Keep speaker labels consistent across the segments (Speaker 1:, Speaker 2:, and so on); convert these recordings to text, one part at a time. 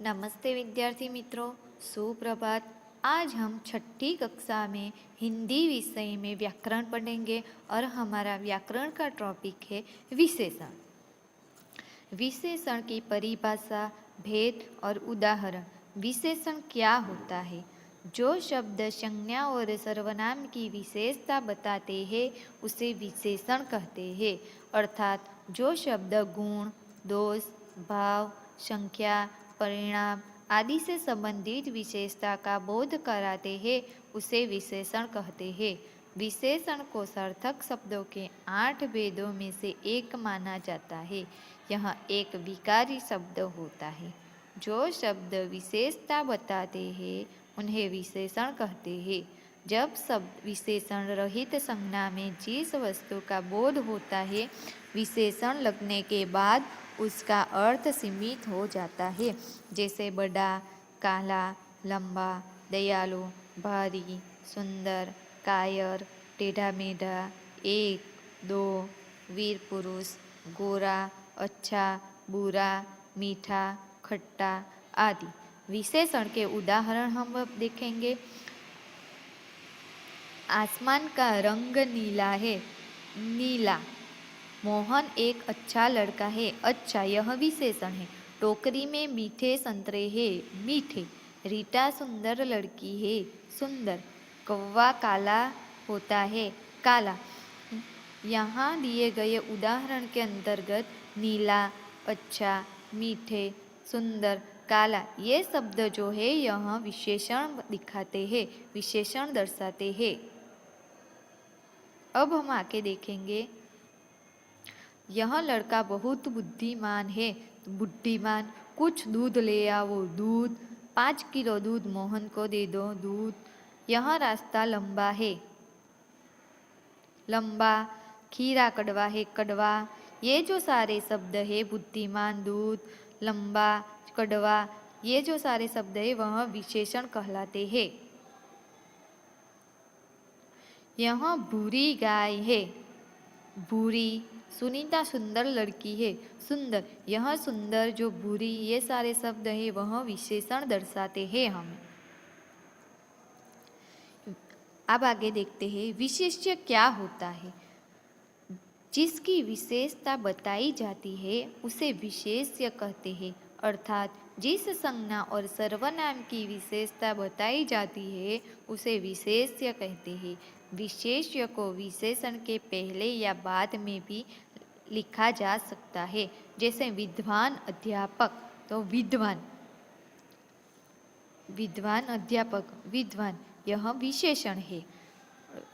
Speaker 1: नमस्ते विद्यार्थी मित्रों, सुप्रभात। आज हम छठी कक्षा में हिंदी विषय में व्याकरण पढ़ेंगे और हमारा व्याकरण का टॉपिक है विशेषण। विशेषण की परिभाषा, भेद और उदाहरण। विशेषण क्या होता है? जो शब्द संज्ञा और सर्वनाम की विशेषता बताते हैं उसे विशेषण कहते हैं। अर्थात जो शब्द गुण, दोष, भाव, संख्या, परिणाम आदि से संबंधित विशेषता का बोध कराते हैं उसे विशेषण कहते हैं। विशेषण को सार्थक शब्दों के 8 भेदों में से एक माना जाता है। यह एक विकारी शब्द होता है। जो शब्द विशेषता बताते हैं उन्हें विशेषण कहते हैं। जब शब्द विशेषण रहित संज्ञा में जिस वस्तु का बोध होता है, विशेषण लगने के बाद उसका अर्थ सीमित हो जाता है। जैसे बड़ा, काला, लंबा, दयालु, भारी, सुंदर, कायर, टेढ़ा मेढ़ा, एक, दो, वीर पुरुष, गोरा, अच्छा, बुरा, मीठा, खट्टा आदि। विशेषण के उदाहरण हम अब देखेंगे। आसमान का रंग नीला है, नीला। मोहन एक अच्छा लड़का है, अच्छा यह विशेषण है। टोकरी में मीठे संतरे हैं, मीठे। रीटा सुंदर लड़की है, सुंदर। कौवा काला होता है, काला। यहाँ दिए गए उदाहरण के अंतर्गत नीला, अच्छा, मीठे, सुंदर, काला ये शब्द जो है यह विशेषण दिखाते हैं, विशेषण दर्शाते हैं। अब हम आगे देखेंगे। यह लड़का बहुत बुद्धिमान है, बुद्धिमान। कुछ दूध ले आओ, दूध। 5 किलो दूध मोहन को दे दो, दूध। यह रास्ता लंबा है, लंबा। खीरा कड़वा है, कड़वा। ये जो सारे शब्द है बुद्धिमान, दूध, लंबा, कड़वा, ये जो सारे शब्द है वह विशेषण कहलाते हैं। यह भूरी गाय है, भूरी। सुनीता सुंदर लड़की है, सुंदर। यह सुंदर, जो भूरी, ये सारे शब्द है वह विशेषण दर्शाते हैं हमें। अब आगे देखते हैं विशेष्य क्या होता है। जिसकी विशेषता बताई जाती है उसे विशेष्य कहते हैं। अर्थात जिस संज्ञा और सर्वनाम की विशेषता बताई जाती है उसे विशेष्य कहते हैं। विशेष्य को विशेषण के पहले या बाद में भी लिखा जा सकता है। जैसे विद्वान अध्यापक, तो विद्वान, विद्वान अध्यापक, विद्वान यह विशेषण है।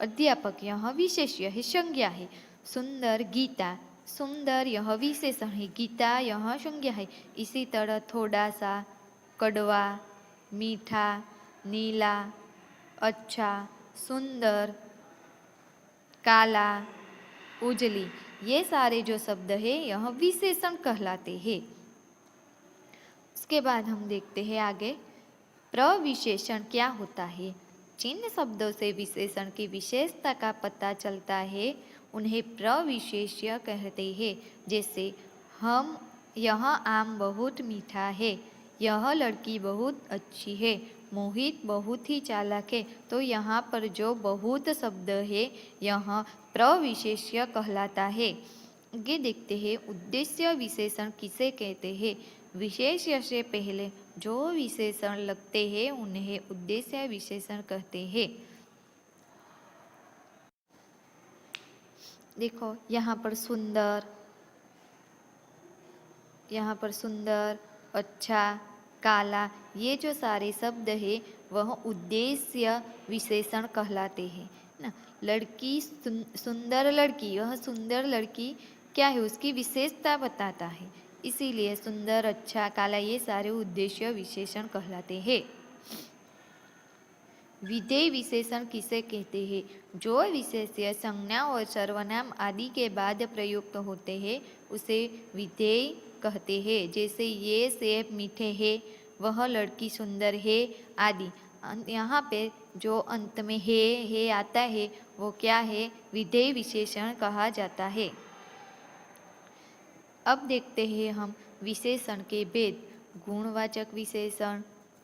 Speaker 1: अध्यापक यह विशेष्य है, संज्ञा है। सुंदर, गीता, सुंदर यह विशेषण है, गीता यह संज्ञा है। इसी तरह थोड़ा सा, कड़वा, मीठा, नीला, अच्छा, सुंदर, काला, उजली, ये सारे जो शब्द है यह विशेषण कहलाते हैं। उसके बाद हम देखते हैं आगे प्रविशेषण क्या होता है। जिन शब्दों से विशेषण की विशेषता का पता चलता है उन्हें प्रविशेष्य कहते हैं। जैसे हम, यह आम बहुत मीठा है, यह लड़की बहुत अच्छी है, मोहित बहुत ही चालाक है। तो यहाँ पर जो बहुत शब्द है यह प्रविशेष्य कहलाता है। आगे देखते हैं उद्देश्य विशेषण किसे कहते हैं। विशेष्य से पहले जो विशेषण लगते हैं उन्हें उद्देश्य विशेषण कहते हैं। देखो यहाँ पर सुंदर, यहाँ पर सुंदर, अच्छा, काला, ये जो सारे शब्द है वह उद्देश्य विशेषण कहलाते हैं ना। लड़की, सुंदर लड़की, यह सुंदर लड़की क्या है उसकी विशेषता बताता है, इसीलिए सुंदर, अच्छा, काला ये सारे उद्देश्य विशेषण कहलाते हैं। विधेय विशेषण किसे कहते हैं। जो विशेष्य संज्ञा और सर्वनाम आदि के बाद प्रयुक्त होते हैं उसे विधेय कहते हैं। जैसे ये सेब मीठे हैं, वह लड़की सुंदर है आदि। यहाँ पे जो अंत में है आता है वो क्या है, विधेय विशेषण कहा जाता है। अब देखते हैं हम विशेषण के भेद। गुणवाचक विशेषण,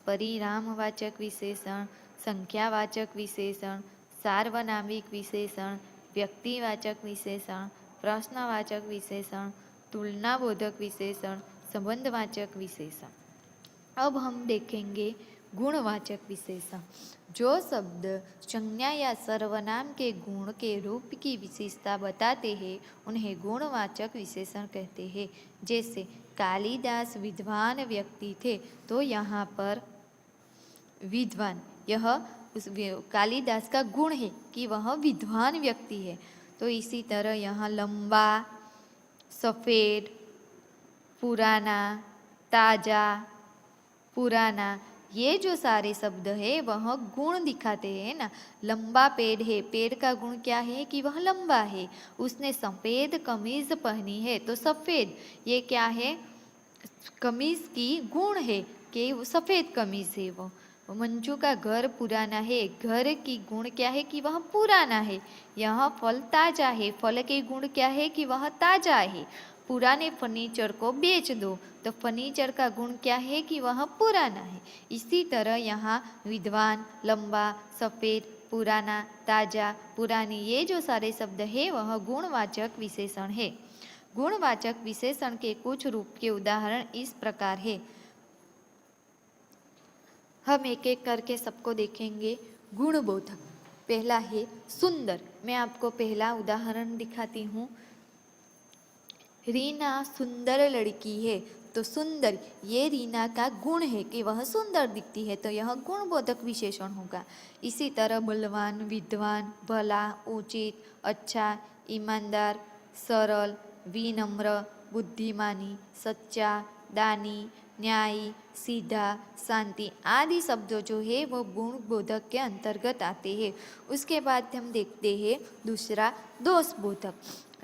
Speaker 1: परिणामवाचक विशेषण, संख्यावाचक विशेषण, सार्वनामिक विशेषण, व्यक्तिवाचक विशेषण, प्रश्नवाचक विशेषण, तुलनाबोधक विशेषण, संबंधवाचक विशेषण। अब हम देखेंगे गुणवाचक विशेषण। जो शब्द संज्ञा या सर्वनाम के गुण के रूप की विशेषता बताते हैं उन्हें गुणवाचक विशेषण कहते हैं। जैसे कालिदास विद्वान व्यक्ति थे, तो यहाँ पर विद्वान यह उस कालिदास का गुण है कि वह विद्वान व्यक्ति है। तो इसी तरह यहाँ लंबा, सफ़ेद, पुराना, ताजा, पुराना, ये जो सारे शब्द है वह गुण दिखाते हैं ना। लंबा पेड़ है, पेड़ का गुण क्या है कि वह लंबा है। उसने सफ़ेद कमीज पहनी है तो सफ़ेद, ये क्या है, कमीज की गुण है कि वो सफ़ेद कमीज है। वो मंजू का घर पुराना है, घर की गुण क्या है कि वह पुराना है। यह फल ताजा है, फल के गुण क्या है कि वह ताजा है। पुराने फर्नीचर को बेच दो, तो फर्नीचर का गुण क्या है कि वह पुराना है। इसी तरह यहाँ विद्वान, लंबा, सफ़ेद, पुराना, ताजा, पुरानी, ये जो सारे शब्द है वह गुणवाचक विशेषण है। गुणवाचक विशेषण के कुछ रूप के उदाहरण इस प्रकार है। हम एक एक करके सबको देखेंगे। गुणबोधक, पहला है सुंदर। मैं आपको पहला उदाहरण दिखाती हूँ। रीना सुंदर लड़की है, तो सुंदर ये रीना का गुण है कि वह सुंदर दिखती है, तो यह गुणबोधक विशेषण होगा। इसी तरह बलवान, विद्वान, भला, उचित, अच्छा, ईमानदार, सरल, विनम्र, बुद्धिमानी, सच्चा, दानी, न्यायी, सीधा, शांति आदि शब्दों जो है वो गुणबोधक के अंतर्गत आते हैं। उसके बाद हम देखते हैं दूसरा दोषबोधक।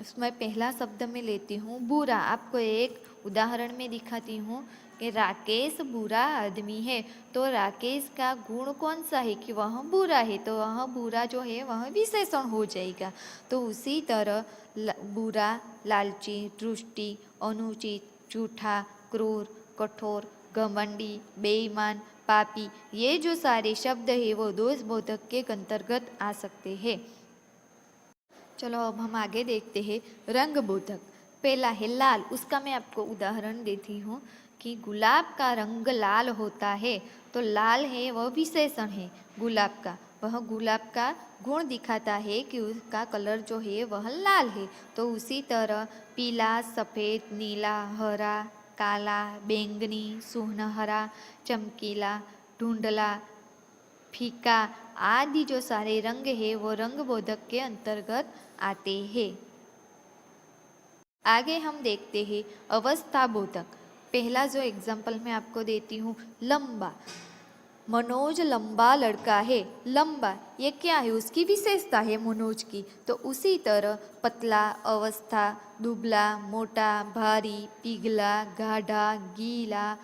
Speaker 1: इसमें पहला शब्द में लेती हूँ बुरा। आपको एक उदाहरण में दिखाती हूँ कि राकेश बुरा आदमी है, तो राकेश का गुण कौन सा है कि वह बुरा है, तो वह बुरा जो है वह विशेषण हो जाएगा। तो उसी तरह बुरा, लालची, दृष्टि, अनुचित, झूठा, क्रूर, कठोर, घमंडी, बेईमान, पापी, ये जो सारे शब्द है वो दोषबोधक के अंतर्गत आ सकते हैं। चलो अब हम आगे देखते हैं रंगबोधक। पहला है लाल। उसका मैं आपको उदाहरण देती हूँ कि गुलाब का रंग लाल होता है, तो लाल है वह विशेषण है गुलाब का। वह गुलाब का गुण दिखाता है कि उसका कलर जो है वह लाल है। तो उसी तरह पीला, सफ़ेद, नीला, हरा, काला, बैंगनी, सुनहरा, चमकीला, धुंधला, फीका आदि जो सारे रंग है वो रंगबोधक के अंतर्गत आते हैं। आगे हम देखते हैं अवस्था बोधक। पहला जो एग्जाम्पल मैं आपको देती हूँ, लंबा। मनोज लंबा लड़का है। लंबा ये क्या है, उसकी विशेषता है मनोज की। तो उसी तरह पतला, अवस्था, दुबला, मोटा, भारी, पिघला, गाढ़ा, गीला,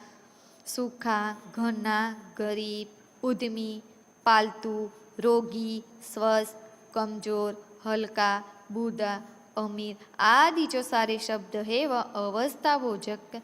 Speaker 1: सूखा, घना, गरीब, उद्यमी, पालतू, रोगी, स्वस्थ, कमजोर, हल्का, बूढ़ा, अमीर आदि जो सारे शब्द है वह अवस्था बोधक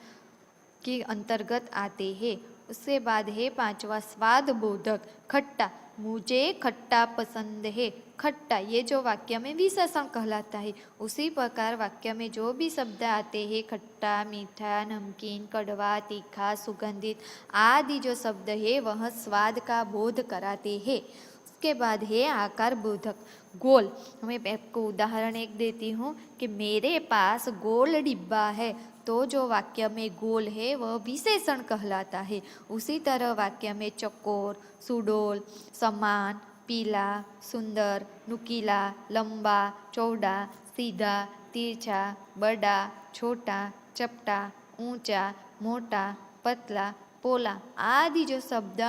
Speaker 1: के अंतर्गत आते हैं। उसके बाद है पांचवा स्वाद बोधक। खट्टा, मुझे खट्टा पसंद है। खट्टा ये जो वाक्य में विशेषण कहलाता है। उसी प्रकार वाक्य में जो भी शब्द आते हैं, खट्टा, मीठा, नमकीन, कड़वा, तीखा, सुगंधित आदि जो शब्द है वह स्वाद का बोध कराते हैं। उसके बाद है आकार बोधक। गोल, मैं आपको उदाहरण एक देती हूँ कि मेरे पास गोल डिब्बा है, तो जो वाक्य में गोल है वह विशेषण कहलाता है। उसी तरह वाक्य में चकोर, सुडोल, समान, पीला, सुंदर, नुकीला, लंबा, चौड़ा, सीधा, तिरछा, बड़ा, छोटा, चपटा, ऊंचा, मोटा, पतला, पोला आदि जो शब्द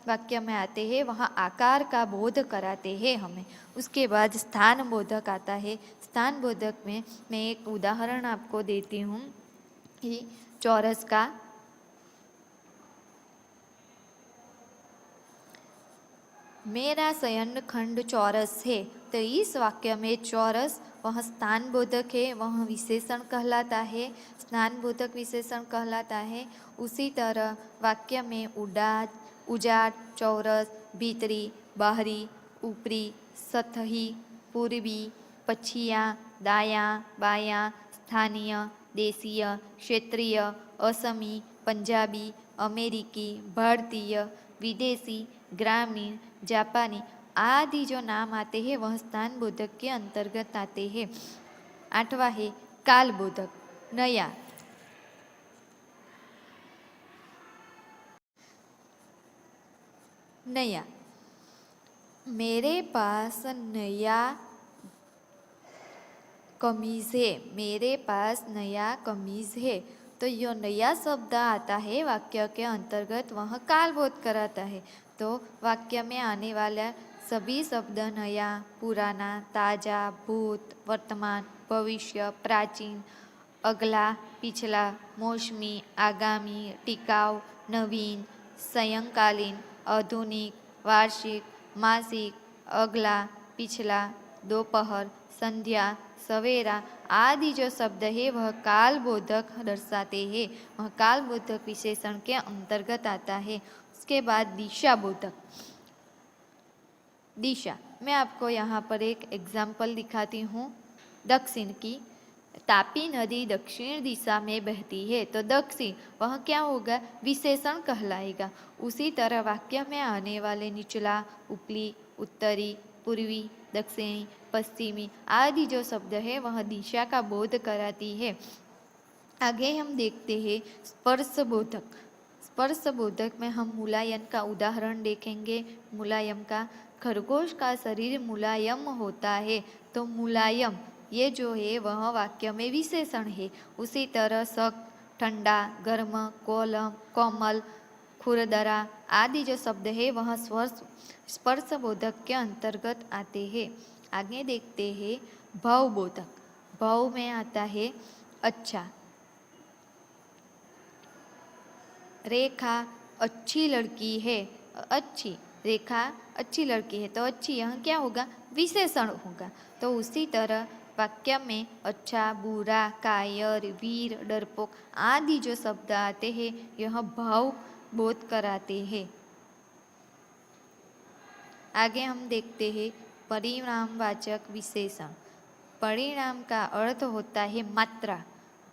Speaker 1: वाक्य में आते हैं वहाँ आकार का बोध कराते हैं हमें। उसके बाद स्थान बोधक आता है। स्थान बोधक में मैं एक उदाहरण आपको देती हूँ कि चौरस का। मेरा शयन खंड चौरस है, तो इस वाक्य में चौरस वह स्थान बोधक है, वह विशेषण कहलाता है, स्थान बोधक विशेषण कहलाता है। उसी तरह वाक्य में उजाट, चौरस, भीतरी, बाहरी, ऊपरी, सतही, पूर्वी, पछिया, दाया, बाया, स्थानीय, देशीय, क्षेत्रीय, असमी, पंजाबी, अमेरिकी, भारतीय, विदेशी, ग्रामीण, जापानी आदि जो नाम आते हैं वह स्थान बोधक के अंतर्गत आते हैं। 8वां है काल बोधक, नया। नया, मेरे पास नया कमीज है, मेरे पास नया कमीज है। तो यह नया शब्द आता है वाक्य के अंतर्गत, वह कालबोध कराता है। तो वाक्य में आने वाला सभी शब्द नया, पुराना, ताजा, भूत, वर्तमान, भविष्य, प्राचीन, अगला, पिछला, मौसमी, आगामी, टिकाऊ, नवीन, सायंकालीन, आधुनिक, वार्षिक, मासिक, अगला, पिछला, दोपहर, संध्या, सवेरा आदि जो शब्द है वह कालबोधक दर्शाते हैं, वह कालबोधक विशेषण के अंतर्गत आता है। उसके बाद दिशा बोधक। दिशा, मैं आपको यहाँ पर एक एग्जाम्पल दिखाती हूँ। दक्षिण की, तापी नदी दक्षिण दिशा में बहती है, तो दक्षिण वह क्या होगा, विशेषण कहलाएगा। उसी तरह वाक्य में आने वाले निचला, उपली, उत्तरी, पूर्वी, दक्षिणी, पश्चिमी आदि जो शब्द है वह दिशा का बोध कराती है। आगे हम देखते हैं स्पर्श बोधक। स्पर्श बोधक में हम मुलायम का उदाहरण देखेंगे। मुलायम का, खरगोश का शरीर मुलायम होता है, तो मुलायम ये जो है वह वाक्य में विशेषण है। उसी तरह सख्त, ठंडा, गर्म, कोमल, खुरदरा आदि जो शब्द है वह स्पर्श बोधक के अंतर्गत आते हैं। आगे देखते हैं भाव बोधक। भाव में आता है अच्छा। रेखा अच्छी लड़की है, अच्छी, रेखा अच्छी लड़की है, तो अच्छी यह क्या होगा, विशेषण होगा। तो उसी तरह वाक्य में अच्छा, बुरा, कायर, वीर, डरपोक आदि जो शब्द आते हैं यह भाव बोध कराते हैं। आगे हम देखते हैं परिणामवाचक विशेषण। परिणाम का अर्थ होता है मात्रा।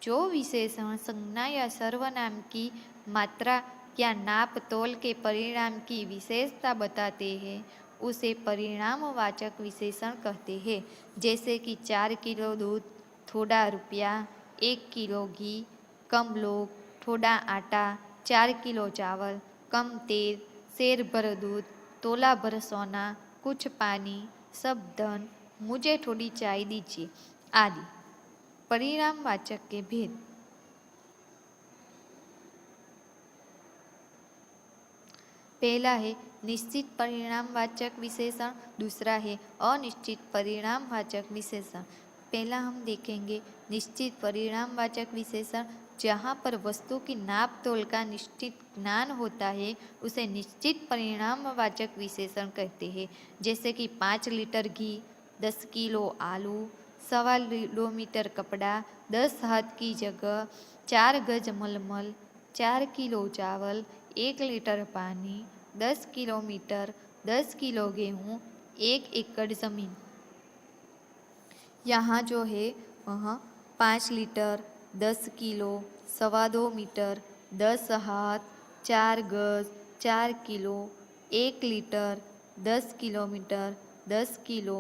Speaker 1: जो विशेषण संज्ञा या सर्वनाम की मात्रा या नाप तोल के परिणाम की विशेषता बताते हैं उसे परिणामवाचक विशेषण कहते हैं। जैसे कि 4 किलो दूध, थोड़ा रुपया, 1 किलो घी, कम लोग, थोड़ा आटा, 4 किलो चावल, कम तेल, सेर भर दूध, तोला भर सोना, कुछ पानी, सब धन, मुझे थोड़ी चाय दीजिए आदि। परिणामवाचक के भेद। पहला है निश्चित परिणामवाचक विशेषण, दूसरा है अनिश्चित परिणामवाचक विशेषण। पहला हम देखेंगे निश्चित परिणामवाचक विशेषण। जहाँ पर वस्तु की नाप तोल का निश्चित ज्ञान होता है उसे निश्चित परिणामवाचक विशेषण कहते हैं। जैसे कि 5 लीटर घी, 10 किलो आलू, 1.25 किलोमीटर कपड़ा, 10 हाथ की जगह, 4 गज मलमल, 4 किलो चावल, 1 लीटर पानी, 10 किलोमीटर, 10 किलो गेहूँ, 1 एकड़ ज़मीन। यहाँ जो है वह 5 लीटर, 10 किलो, 2.25 मीटर, 10 हाथ, 4 गज, 4 किलो, 1 लीटर, 10 किलोमीटर, 10 किलो,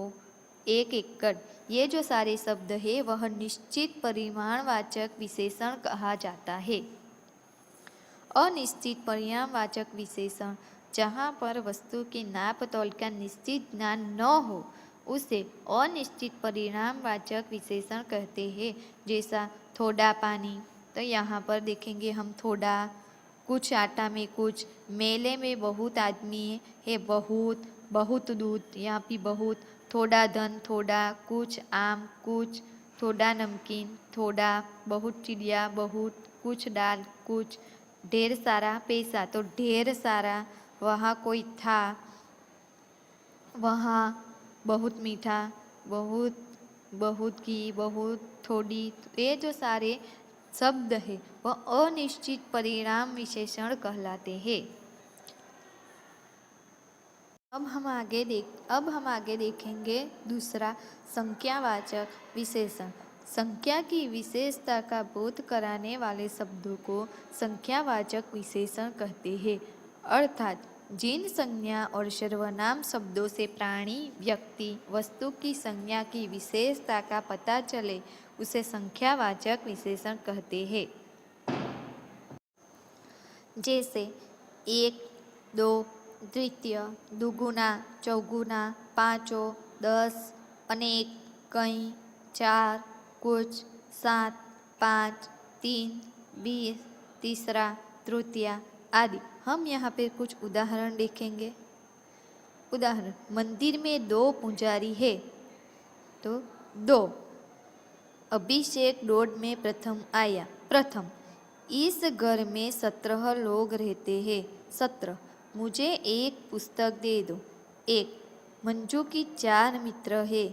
Speaker 1: 1 एकड़, ये जो सारे शब्द है वह निश्चित परिमाणवाचक विशेषण कहा जाता है। अनिश्चित परिणामवाचक विशेषण, जहाँ पर वस्तु की नाप तोल का निश्चित ज्ञान न हो उसे अनिश्चित परिणामवाचक विशेषण कहते हैं। जैसा थोड़ा पानी, तो यहाँ पर देखेंगे हम थोड़ा, कुछ आटा में कुछ, मेले में बहुत आदमी है बहुत, बहुत दूध, यहाँ भी बहुत, थोड़ा धन, थोड़ा, कुछ आम, कुछ, थोड़ा नमकीन, थोड़ा, बहुत चिड़िया, बहुत, कुछ दाल, कुछ, ढेर सारा पैसा, तो ढेर सारा, वहाँ कोई था, वहाँ बहुत मीठा, बहुत, बहुत की, बहुत, थोड़ी, ये जो सारे शब्द है वह अनिश्चित परिणाम विशेषण कहलाते हैं। अब हम आगे देखेंगे दूसरा संख्यावाचक विशेषण। संख्या की विशेषता का बोध कराने वाले शब्दों को संख्यावाचक विशेषण कहते हैं। अर्थात जिन संज्ञा और सर्वनाम शब्दों से प्राणी, व्यक्ति, वस्तु की संज्ञा की विशेषता का पता चले उसे संख्यावाचक विशेषण कहते हैं। जैसे एक, दो, द्वितीय, दुगुना, चौगुना, पाँचों, 10, अनेक, कई, चार, कुछ, 7, 5, 3, 20, तीसरा, तृतीया आदि। हम यहाँ पे कुछ उदाहरण देखेंगे। उदाहरण, मंदिर में 2 पुजारी है तो 2। अभिषेक रोड में प्रथम आया, प्रथम। इस घर में 17 लोग रहते हैं, 17। मुझे एक पुस्तक दे दो, 1। मंजू की 4 मित्र है,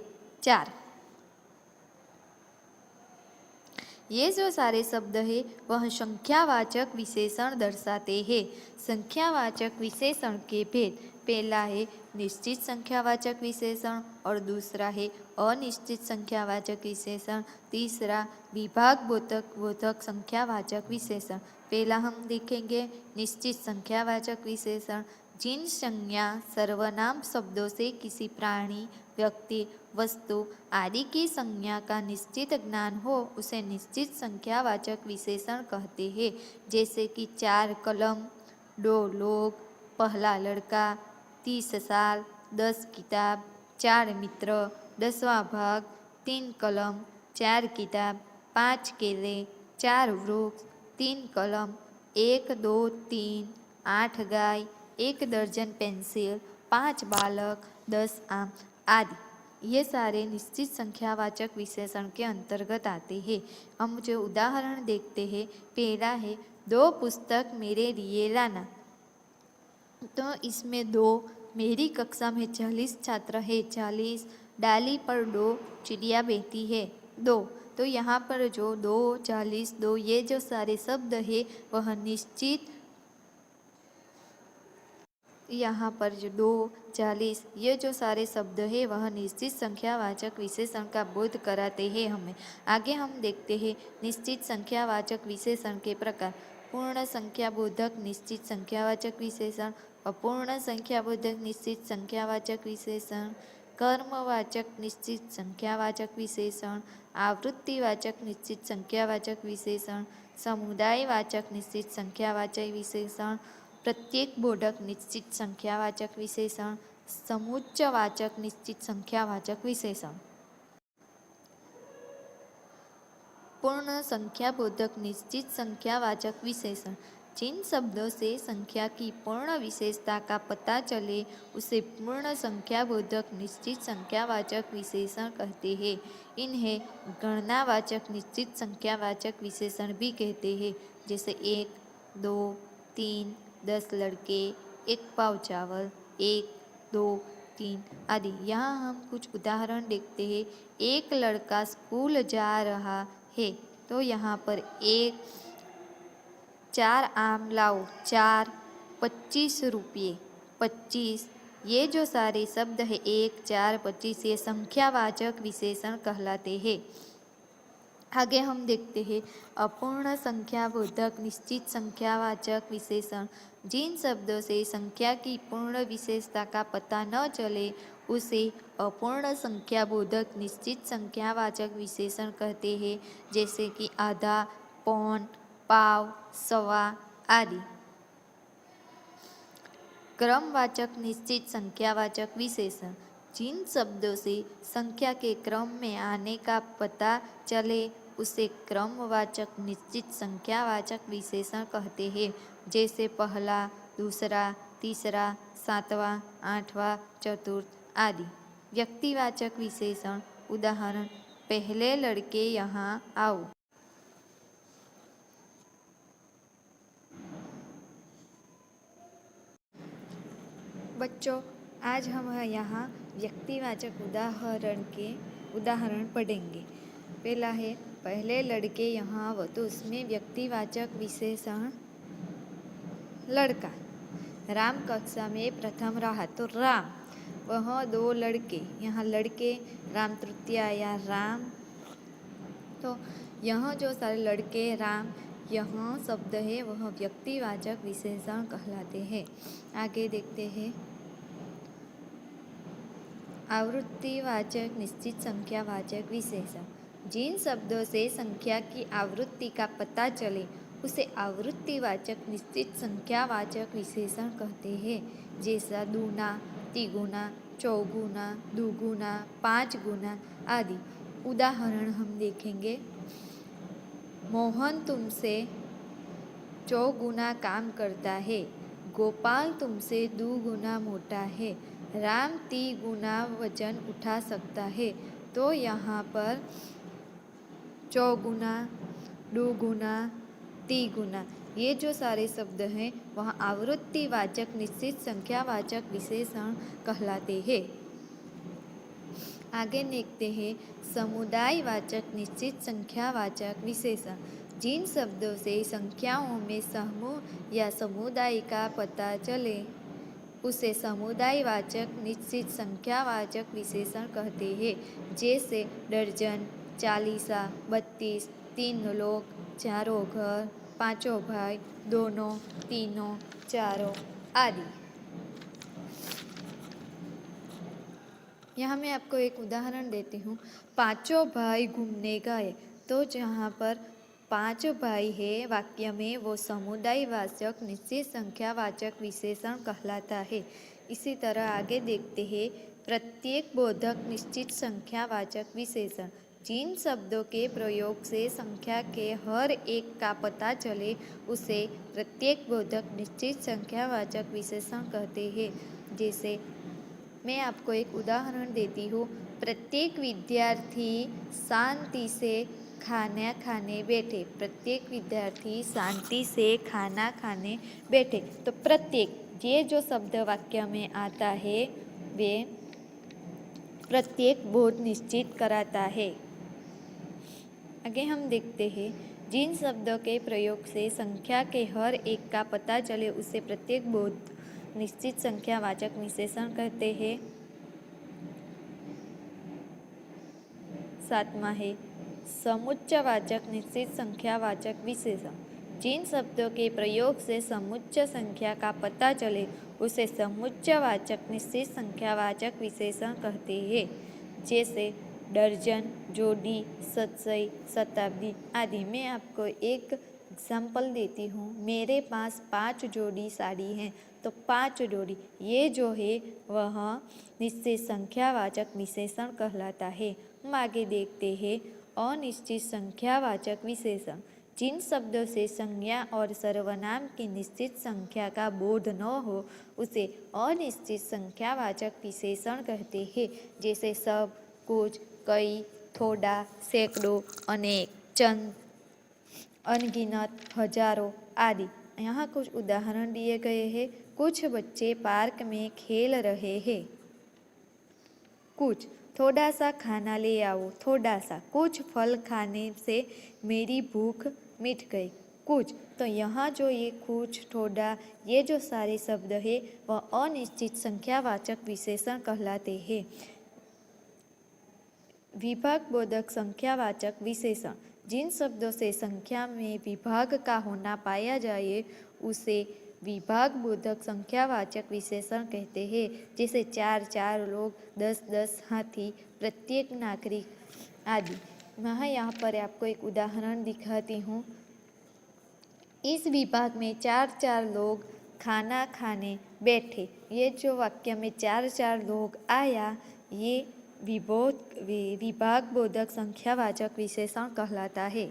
Speaker 1: 4। ये जो सारे शब्द है वह संख्यावाचक विशेषण दर्शाते हैं। संख्यावाचक विशेषण के भेद, पहला है निश्चित संख्यावाचक विशेषण और दूसरा है अनिश्चित संख्यावाचक विशेषण, तीसरा विभाग बोधक संख्यावाचक विशेषण। पहला हम देखेंगे निश्चित संख्यावाचक विशेषण। जिन संज्ञा सर्वनाम शब्दों से किसी प्राणी, व्यक्ति, वस्तु आदि की संज्ञा का निश्चित ज्ञान हो उसे निश्चित संख्यावाचक विशेषण कहते हैं। जैसे कि 4 कलम, 2 लोग, पहला लड़का, 30 साल, 10 किताब, 4 मित्र, 10वां भाग, 3 कलम, 4 किताब, 5 केले, 4 वृक्ष, 3 कलम, 1, 2, 3, 8 गाय, 1 दर्जन पेंसिल, 5 बालक, 10 आम आदि। ये सारे निश्चित संख्यावाचक विशेषण के अंतर्गत आते हैं। हम जो उदाहरण देखते हैं, पहला है 2 पुस्तक मेरे लिए लाना। तो इसमें 2, मेरी कक्षा में 40 छात्र है, 40, डाली पर 2 चिड़िया बैठी है, 2। तो यहाँ पर जो 2, 40, 2 ये जो सारे शब्द है वह निश्चित, यहाँ पर जो 2, 40 ये जो सारे शब्द है वह निश्चित संख्यावाचक विशेषण का बोध कराते हैं हमें। आगे हम देखते हैं निश्चित संख्यावाचक विशेषण के प्रकार। पूर्ण संख्याबोधक निश्चित संख्यावाचक विशेषण, अपूर्ण संख्याबोधक निश्चित संख्यावाचक विशेषण, कर्मवाचक निश्चित संख्यावाचक विशेषण, आवृत्तिवाचक निश्चित संख्यावाचक विशेषण, समुदायवाचक निश्चित संख्यावाचक विशेषण, प्रत्येक बोधक निश्चित संख्यावाचक विशेषण, समुच्चयवाचक निश्चित संख्यावाचक विशेषण। पूर्ण संख्याबोधक निश्चित संख्यावाचक विशेषण, जिन शब्दों से संख्या की पूर्ण विशेषता का पता चले उसे पूर्ण संख्याबोधक निश्चित संख्यावाचक विशेषण कहते हैं। इन्हें गणनावाचक निश्चित संख्यावाचक विशेषण भी कहते हैं। जैसे 1, 2, 3, 10 लड़के, 1 पाव चावल, 1, 2, 3 आदि। यहाँ हम कुछ उदाहरण देखते हैं। एक लड़का स्कूल जा रहा है तो यहाँ पर 1, 4 आम लाओ, 4, 25 रुपये, 25 ये जो सारे शब्द है 1, 4, 25 ये संख्यावाचक विशेषण कहलाते हैं। आगे हम देखते हैं अपूर्ण संख्याबोधक निश्चित संख्यावाचक विशेषण। जिन शब्दों से संख्या की पूर्ण विशेषता का पता न चले उसे अपूर्ण संख्याबोधक निश्चित संख्यावाचक विशेषण कहते हैं। जैसे कि आधा, पौन, पाव, सवा आदि। क्रमवाचक निश्चित संख्यावाचक विशेषण, जिन शब्दों से संख्या के क्रम में आने का पता चले उसे क्रमवाचक निश्चित संख्यावाचक विशेषण कहते हैं। जैसे पहला, दूसरा, तीसरा, 7वां, 8वां, चतुर्थ आदि। व्यक्तिवाचक विशेषण, उदाहरण, पहले लड़के यहाँ आओ। बच्चों, आज हम यहाँ व्यक्तिवाचक उदाहरण पढ़ेंगे। पहला है पहले लड़के यहाँ वो, तो उसमें व्यक्तिवाचक विशेषण लड़का। राम कक्षा में प्रथम रहा, तो राम। वह 2 लड़के, यहाँ लड़के, राम तृतीया या राम, तो यहाँ जो सारे लड़के राम यहाँ शब्द है वह व्यक्तिवाचक विशेषण कहलाते हैं। आगे देखते हैं आवृत्तिवाचक निश्चित संख्यावाचक विशेषण। जिन शब्दों से संख्या की आवृत्ति का पता चले उसे आवृत्तिवाचक निश्चित संख्यावाचक विशेषण कहते हैं। जैसा दूना, तिगुना, चौगुना, दुगुना, 5 गुना आदि। उदाहरण हम देखेंगे। मोहन तुमसे 4 गुना काम करता है। गोपाल तुमसे 2 गुना मोटा है। राम 3 गुना वजन उठा सकता है। तो यहाँ पर 4 गुना, 2 गुना, 3 गुना, ये जो सारे शब्द हैं वह आवृत्तिवाचक निश्चित संख्यावाचक विशेषण कहलाते हैं। आगे देखते हैं समुदायवाचक निश्चित संख्यावाचक विशेषण। जिन शब्दों से संख्याओं में समूह या समुदाय का पता चले उसे समुदायवाचक निश्चित संख्यावाचक विशेषण कहते हैं। जैसे दर्जन, चालीसा, 32, 3 लोग, 4 घर, 5 भाई, दोनों, तीनों, चारों आदि। यहाँ मैं आपको एक उदाहरण देती हूँ। 5 भाई घूमने गए, तो जहाँ पर 5 भाई है वाक्य में वो समुदायवाचक निश्चित संख्यावाचक विशेषण कहलाता है। इसी तरह आगे देखते हैं प्रत्येक बोधक निश्चित संख्यावाचक विशेषण। जिन शब्दों के प्रयोग से संख्या के हर एक का पता चले उसे प्रत्येक बोधक निश्चित संख्यावाचक विशेषण कहते हैं। जैसे मैं आपको एक उदाहरण देती हूँ। प्रत्येक विद्यार्थी शांति से खाना खाने बैठे। प्रत्येक विद्यार्थी शांति से खाना खाने बैठे। तो प्रत्येक, ये जो शब्द वाक्य में आता है वे प्रत्येक बोध निश्चित कराता है। आगे हम देखते हैं जिन शब्दों के प्रयोग से संख्या के हर एक का पता चले उसे प्रत्येक बोध निश्चित संख्यावाचक विशेषण कहते हैं। 7वां है समुच्चयवाचक निश्चित संख्यावाचक विशेषण। जिन शब्दों के प्रयोग से समुच्चय संख्या का पता चले उसे समुच्चयवाचक निश्चित संख्यावाचक विशेषण कहते हैं। जैसे दर्जन, जोड़ी, शतसई, शताब्दी आदि। मैं आपको एक एग्जाम्पल देती हूँ। मेरे पास 5 जोड़ी साड़ी हैं, तो 5 जोड़ी, ये जो है वह निश्चित संख्यावाचक विशेषण कहलाता है। हम आगे देखते हैं अनिश्चित संख्यावाचक विशेषण। जिन शब्दों से संज्ञा और सर्वनाम की निश्चित संख्या का बोध न हो उसे अनिश्चित संख्यावाचक विशेषण कहते हैं। जैसे सब, कुछ, कई, थोड़ा, सैकड़ों, अनेक, चंद, अनगिनत, हजारों आदि। यहाँ कुछ उदाहरण दिए गए हैं। कुछ बच्चे पार्क में खेल रहे हैं। कुछ, थोड़ा सा खाना ले आओ। थोड़ा सा, कुछ फल खाने से मेरी भूख मिट गई। कुछ, तो यहाँ जो ये कुछ, थोड़ा, ये जो सारे शब्द है वह अनिश्चित संख्यावाचक विशेषण कहलाते हैं। विभाग बोधक संख्यावाचक विशेषण। जिन शब्दों से संख्या में विभाग का होना पाया जाए उसे विभाग बोधक संख्यावाचक विशेषण कहते हैं। जैसे 4 लोग, 10 हाथी, प्रत्येक नागरिक आदि। मैं यहाँ पर आपको एक उदाहरण दिखाती हूँ। इस विभाग में 4 लोग खाना खाने बैठे। ये जो वाक्य में 4 लोग आया ये विभाग बोधक संख्यावाचक विशेषण कहलाता है।